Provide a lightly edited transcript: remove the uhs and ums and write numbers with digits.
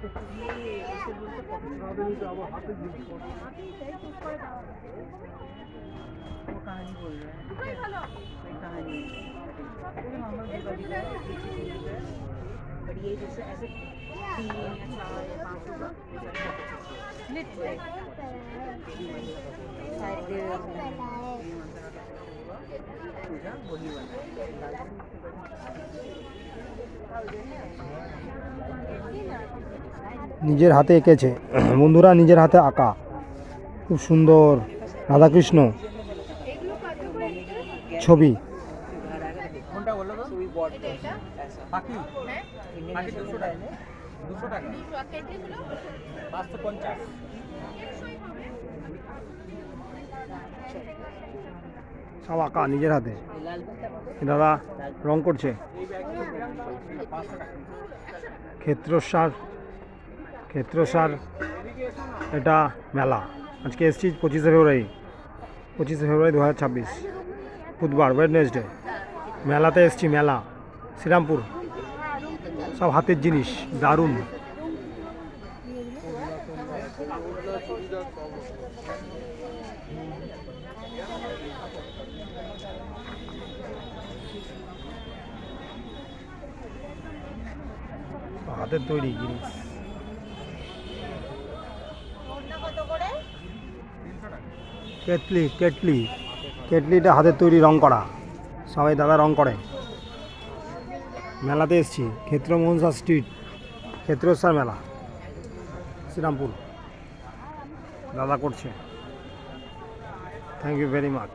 वो कहानी बोल रहे हैं, कोई कहानी नॉर्मल दुर्गा जी का बट ये जैसे ऐसे 3 या 4 या 5 होगा शायद पूजा वही वाला নিজের হাতে এঁকেছে বন্ধুরা, নিজের হাতে আঁকা, খুব সুন্দর রাধাকৃষ্ণ ছবি। কোনটা বলো তো? বাকি বাকি 200 টাকা 200 টাকা 550 সব আঁকা নিজের হাতে। দাদা রং করছে। ক্ষেত্রসার এটা মেলা। আজকে এসছি 25শে ফেব্রুয়ারি 2026 বুধবার, ওয়েডনেসডে। মেলাতে এসছি, মেলা শ্রীরামপুর। সব হাতের জিনিস, দারুণ। হাতের তৈরি জিনিস। কেটলিটা হাতের তৈরি, রং করা। সবাই দাদা রং করে। মেলাতে এসছি, ক্ষেত্রমোহনসা স্ট্রিট, ক্ষেত্রসার মেলা শ্রীরামপুর। দাদা করছে। Thank you very much.